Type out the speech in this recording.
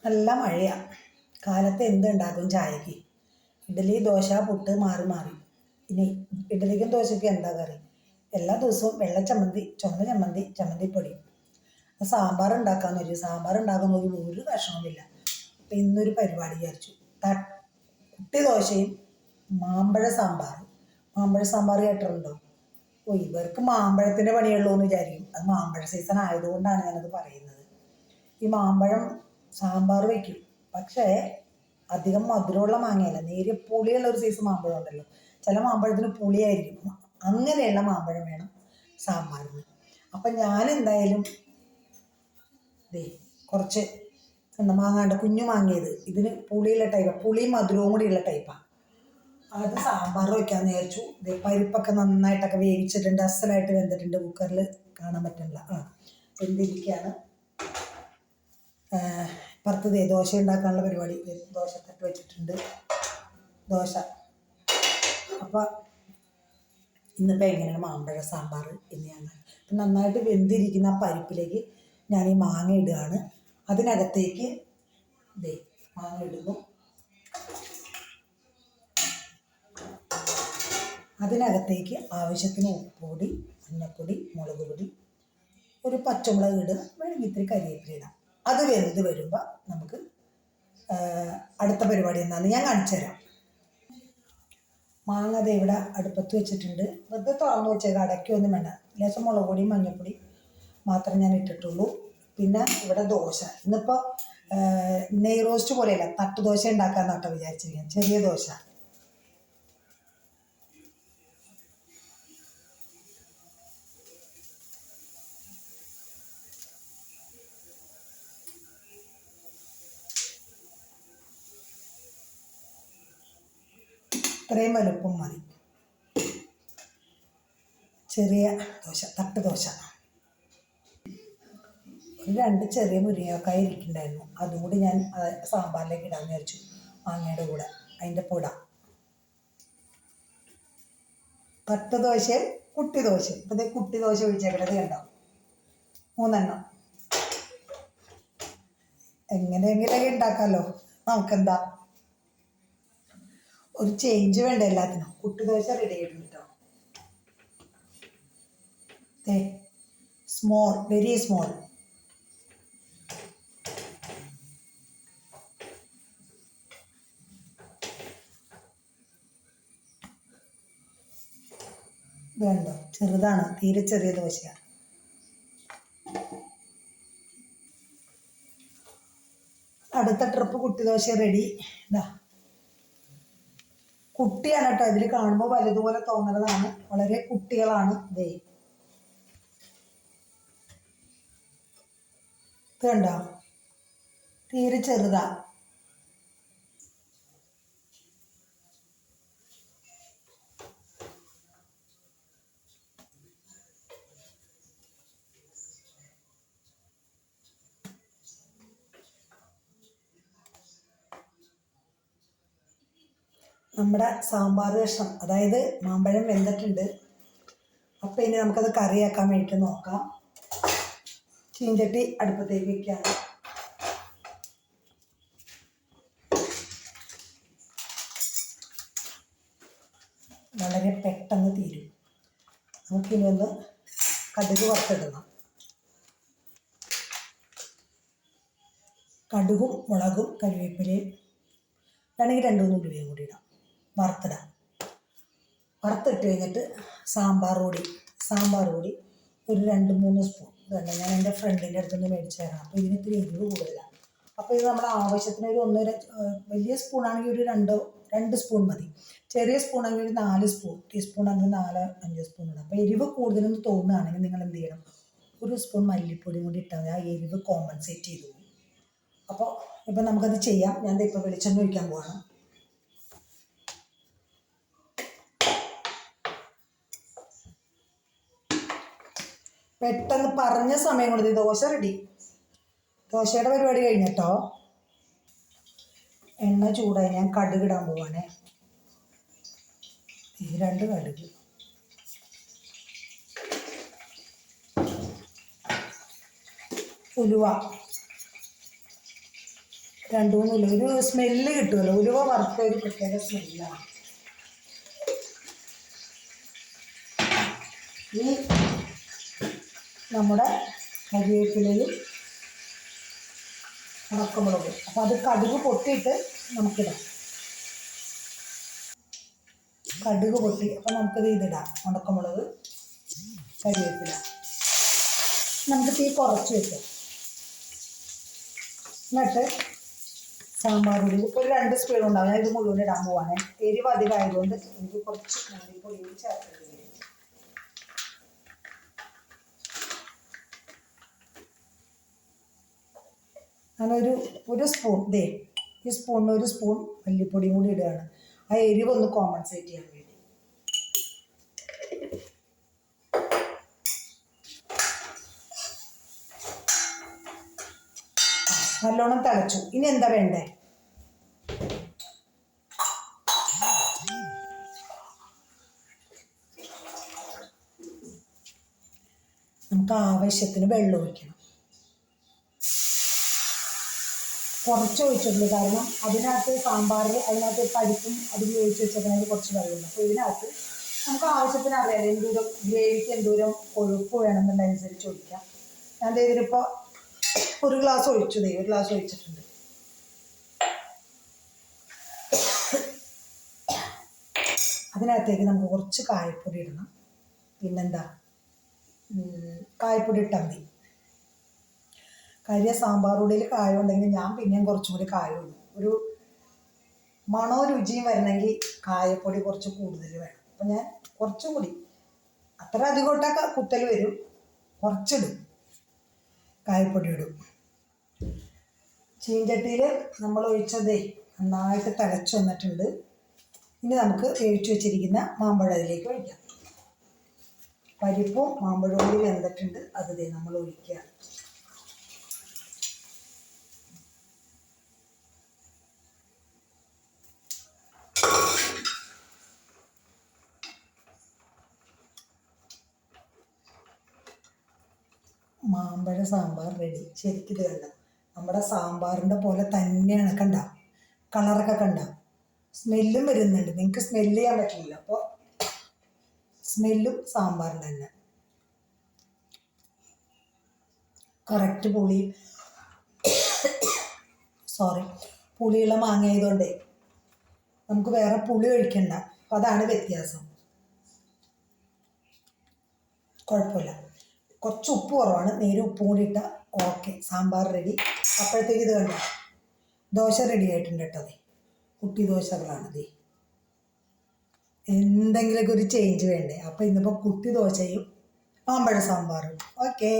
നല്ല മഴയാണ്. കാലത്ത് എന്തുണ്ടാക്കും ചായക്ക്? ഇഡ്ഡലി, ദോശ, പുട്ട് മാറി മാറി. ഇനി ഇഡ്ഡലിക്കും ദോശയ്ക്കും എന്താ കറി? എല്ലാ ദിവസവും വെള്ള ചമ്മന്തി, ചുവന്ന ചമ്മന്തി, ചമ്മന്തിപ്പൊടി. സാമ്പാർ ഉണ്ടാക്കാമെന്ന് വെച്ചു. സാമ്പാർ ഉണ്ടാക്കാൻ നോക്കി ഒരു കഷ്ണവുമില്ല. അപ്പം ഇന്നൊരു പരിപാടി വിചാരിച്ചു. കുട്ടി ദോശയും മാമ്പഴ സാമ്പാറും. മാമ്പഴ സാമ്പാർ കേട്ടിട്ടുണ്ടോ? ഓ, ഇവർക്ക് മാമ്പഴത്തിൻ്റെ പണിയുള്ളൂ എന്ന് വിചാരിക്കും. അത് മാമ്പഴ സീസൺ ആയതുകൊണ്ടാണ് ഞാനത് പറയുന്നത്. ഈ മാമ്പഴം സാമ്പാർ വയ്ക്കും, പക്ഷേ അധികം മധുരമുള്ള മാങ്ങയല്ല, നേരിയ പുളിയുള്ള ഒരു സൈസ് മാമ്പഴം ഉണ്ടല്ലോ. ചില മാമ്പഴത്തിന് പുളിയായിരിക്കും. അങ്ങനെയുള്ള മാമ്പഴം വേണം സാമ്പാറിന്. അപ്പം ഞാൻ എന്തായാലും കുറച്ച് മാങ്ങാണ്ട് കുഞ്ഞു മാങ്ങിയത്, ഇതിന് പുളിയുള്ള ടൈപ്പാണ്, പുളിയും മധുരവും കൂടിയുള്ള ടൈപ്പാണ്. അത് സാമ്പാർ വയ്ക്കാമെന്ന് വിചാരിച്ചു. പരിപ്പൊക്കെ നന്നായിട്ടൊക്കെ വേവിച്ചിട്ടുണ്ട്, അസലായിട്ട് വെന്തിട്ടുണ്ട്. കുക്കറിൽ കാണാൻ പറ്റുന്നില്ല. വെന്തിരിക്കുകയാണ്. പുറത്ത് ദോശ ഉണ്ടാക്കാനുള്ള പരിപാടി. ദോശത്തട്ട് വെച്ചിട്ടുണ്ട്, ദോശ. അപ്പോൾ ഇന്നിപ്പോൾ എങ്ങനെയാണ് മാമ്പഴ സാമ്പാർ എന്ന് ഞാൻ അപ്പം നന്നായിട്ട് വെന്തിരിക്കുന്ന ആ പരിപ്പിലേക്ക് ഞാൻ ഈ മാങ്ങ ഇടുകയാണ്. അതിനകത്തേക്ക് മാങ്ങ ഇടുന്നു. അതിനകത്തേക്ക് ആവശ്യത്തിന് ഉപ്പുപൊടി, മഞ്ഞൾപ്പൊടി, മുളക് പൊടി, ഒരു പച്ചമുളക് ഇടുക, വേണമെങ്കിൽ ഇത്തിരി കരിവേപ്പില ഇടാം. അത് വെന്ത് വരുമ്പോൾ നമുക്ക് അടുത്ത പരിപാടി എന്താണെന്ന് ഞാൻ കാണിച്ചു തരാം. മാങ്ങ ഇവിടെ അടുപ്പത്ത് വെച്ചിട്ടുണ്ട്. വെറുതെ തുറന്ന് വെച്ചേക്കാം, അടയ്ക്കൊന്നും വേണ്ട. ലേശം മുളക് പൊടിയും മഞ്ഞൾപ്പൊടി മാത്രമേ ഞാൻ ഇട്ടിട്ടുള്ളൂ. പിന്നെ ഇവിടെ ദോശ. ഇന്നിപ്പോൾ നെയ് റോസ്റ്റ് പോലെയല്ല, തട്ടുദോശ ഉണ്ടാക്കാമെന്നാട്ടോ വിചാരിച്ചിരിക്കുന്നത്. ചെറിയ ദോശ. ഇത്രയും വലുപ്പം മതി. ചെറിയ ദോശ, തട്ടുദോശ. ഒരു 2 ചെറിയ മുരിങ്ങക്കായ ഇരിക്കുന്നുണ്ടായിരുന്നു, അതും കൂടി ഞാൻ സാമ്പാറിലേക്ക് ഇടാമെന്ന് വിചാരിച്ചു. മാങ്ങയുടെ കൂടെ അതിൻ്റെ പൊട. തട്ടുദോശയും കുട്ടി ദോശയും. ഇപ്പം ഇതേ കുട്ടി ദോശ ഒഴിച്ചേക്കണത് കണ്ടോ, 3 എണ്ണം. എങ്ങനെയെങ്കിലൊക്കെ ഉണ്ടാക്കാമല്ലോ, നമുക്കെന്താ. ഒരു ചേഞ്ച് വേണ്ട എല്ലാത്തിനും. കുട്ടി ദോശ റെഡി ആയിട്ടുണ്ട് കേട്ടോ. Small, very small. വേണ്ടോ, ചെറുതാണ്, തീരെ ചെറിയ ദോശയാണ്. അടുത്ത ട്രിപ്പ് കുട്ടി ദോശ റെഡി. കുട്ടിയാണ് കേട്ടോ, ഇതിൽ കാണുമ്പോൾ വലുതുപോലെ തോന്നുന്നതാണ്. വളരെ കുട്ടികളാണ്. ഇത് കണ്ടോ, തീരെ ചെറുതാ. നമ്മുടെ സാമ്പാർ കഷ്ണം, അതായത് മാമ്പഴം വെന്തിട്ടുണ്ട്. അപ്പം ഇനി നമുക്കത് കറിയാക്കാൻ വേണ്ടിയിട്ട് നോക്കാം. ചീഞ്ചട്ടി അടുപ്പത്തേക്ക് വയ്ക്കുകയാണ്. വളരെ പെട്ടെന്ന് തീരും. നമുക്കിനി ഒന്ന് കടുക് വറുത്തിടണം. കടുകും മുളകും കരിവേപ്പിലയും വേണമെങ്കിൽ 2-3 ഉലുവയും കൂടി ഇടാം. വറുത്തിടാം. വറുത്തിട്ട് കഴിഞ്ഞിട്ട് സാമ്പാർ പൊടി ഒരു 2-3 സ്പൂൺ. ഇതല്ല, ഞാൻ എൻ്റെ ഫ്രണ്ടിൻ്റെ അടുത്തുനിന്ന് മേടിച്ചു തരാം. അപ്പോൾ ഇതിന് ഇത്തിരി എരിവ് കൂടുതലാണ്. അപ്പോൾ ഇത് നമ്മുടെ ആവശ്യത്തിന് ഒരു 1 വലിയ സ്പൂണാണെങ്കിൽ ഒരു 2 സ്പൂൺ മതി. ചെറിയ സ്പൂണാണെങ്കിൽ ഒരു 4 ടീസ്പൂണാണെങ്കിൽ 4-5 സ്പൂൺ ഇടാം. അപ്പോൾ എരിവ് കൂടുതലെന്ന് തോന്നുകയാണെങ്കിൽ നിങ്ങൾ എന്ത് ചെയ്യണം, 1 സ്പൂൺ മല്ലിപ്പൊടിയും കൂടി ഇട്ടാൽ ആ എരിവ് കോമ്പൻസേറ്റ് ചെയ്തു. അപ്പോൾ ഇപ്പം നമുക്കത് ചെയ്യാം. ഞാൻ ഇപ്പോൾ വെളിച്ചെണ്ണ ഒഴിക്കാൻ പോവാണ്. പെട്ടെന്ന് പറഞ്ഞ സമയം കൊണ്ട് ദോശ റെഡി. ദോശയുടെ പരിപാടി കഴിഞ്ഞിട്ടോ. എണ്ണ ചൂടായി, ഞാൻ കടുക് ഇടാൻ പോവാണേ. 2 കടുക്. ഉലുവ, രണ്ട് മൂന്ന് ഉലുവ, ഒരു സ്മെല്ല് കിട്ടുമല്ലോ, ഉലുവ വറുത്ത ഒരു പ്രത്യേക സ്മെല്ലാണ്. ഈ നമ്മുടെ കരിവേപ്പിലയും ഉണക്കമുളക്, അപ്പം അത് കടുക് പൊട്ടിയിട്ട് നമുക്കിടാം. കടുക് പൊട്ടി, അപ്പം നമുക്കിത് ഇതിടാം. ഉണക്കമുളക്, കരിവേപ്പില, നമുക്ക് തീ കുറച്ച് വെക്കാം. എന്നിട്ട് സാമ്പാർ പൊടി ഒരു 2 സ്പൂൺ ഉണ്ടാവും. ഞാൻ ഇത് മുഴുവൻ ഇടാൻ പോവാണ്. എരിവ് അധികമായതുകൊണ്ട് എനിക്ക് കുറച്ച് മല്ലിപ്പൊടി ചേർക്കേണ്ടി വരും. ഞാനൊരു സ്പൂൺ ഈ സ്പൂണിന് 1 സ്പൂൺ മല്ലിപ്പൊടിയും കൂടി ഇടുകയാണ്. ആ എരിവ് ഒന്ന് കോമ്പൻസേറ്റ് ചെയ്യാൻ വേണ്ടി. നല്ലോണം തിളച്ചു. ഇനി എന്താ വേണ്ടേ? നമുക്ക് ആവശ്യത്തിന് വെള്ളം ഒഴിക്കണം. കുറച്ച് ഒഴിച്ചിട്ടുള്ളൂ, കാരണം അതിനകത്ത് സാമ്പാറിൽ അതിനകത്ത് പരിപ്പും അതിൽ ഒഴിച്ച് വെച്ചേക്കണമെങ്കിൽ കുറച്ച് വെള്ളമുണ്ട്. അപ്പോൾ ഇതിനകത്ത് നമുക്ക് ആവശ്യത്തിന് അറിയാം എന്തോരം ഗ്രേവിക്ക് എന്തോരം കൊഴുപ്പ് വേണമെന്നുള്ളതനുസരിച്ച് ഒഴിക്കാം. ഞാൻ ഇതിലിപ്പോൾ 1 ഗ്ലാസ് ഒഴിച്ചു. 1 ഗ്ലാസ് ഒഴിച്ചിട്ടുണ്ട്. അതിനകത്തേക്ക് നമുക്ക് കുറച്ച് കായപ്പൊടി ഇടണം. പിന്നെന്താ, കായപ്പൊടി ഇട്ടാൽ മതി. കാര്യം സാമ്പാർ പൊടിയിൽ കായം ഉണ്ടെങ്കിൽ ഞാൻ പിന്നെയും കുറച്ചും കൂടി കായം ഇടും. ഒരു മണവും രുചിയും വരണമെങ്കിൽ കായപ്പൊടി കുറച്ച് കൂടുതൽ വേണം. അപ്പം ഞാൻ കുറച്ചും കൂടി, അത്ര അധികം ഇട്ടാൽ കുത്തൽ വരും, കുറച്ചിടും, കായപ്പൊടി ഇടും. ചീഞ്ചട്ടിയിൽ നമ്മൾ ഒഴിച്ചതേ നന്നായിട്ട് തിളച്ച് വന്നിട്ടുണ്ട്. ഇനി നമുക്ക് വേവിച്ച് വെച്ചിരിക്കുന്ന മാമ്പഴം അതിലേക്ക് ഒഴിക്കാം. പരിപ്പും മാമ്പഴവും കൂടി വെന്തിട്ടുണ്ട്. അത് നമ്മൾ ഒഴിക്കുകയാണ്. മാമ്പഴ സാമ്പാർ റെഡി. ശരിക്കും ഇത് കണ്ട നമ്മുടെ സാമ്പാറിൻ്റെ പോലെ തന്നെയാണ്. കണ്ട കളറൊക്കെ കണ്ട, സ്മെല്ലും വരുന്നുണ്ട്. നിങ്ങൾക്ക് സ്മെല്ല് ചെയ്യാൻ പറ്റില്ല. അപ്പോൾ സ്മെല്ലും സാമ്പാറിൻ്റെ തന്നെ കറക്റ്റ്. പുളിയുള്ള മാങ്ങ ആയതുകൊണ്ടേ നമുക്ക് വേറെ പുളി ഒഴിക്കണ്ട. അപ്പം അതാണ് വ്യത്യാസം. കുഴപ്പമില്ല. കുറച്ച് ഉപ്പ് കുറവാണ്, നേരെ ഉപ്പും കൂടി ഇട്ടാൽ ഓക്കെ. സാമ്പാർ റെഡി. അപ്പോഴത്തേക്ക് ഇത് കണ്ടോ, ദോശ റെഡി ആയിട്ടുണ്ട് കേട്ടോ. കുട്ടി ദോശകളാണ്. എന്തെങ്കിലുമൊക്കെ ഒരു ചേഞ്ച് വേണ്ടേ? അപ്പോൾ ഇന്നിപ്പോൾ കുട്ടി ദോശയും മാമ്പഴ സാമ്പാറും. ഓക്കേ.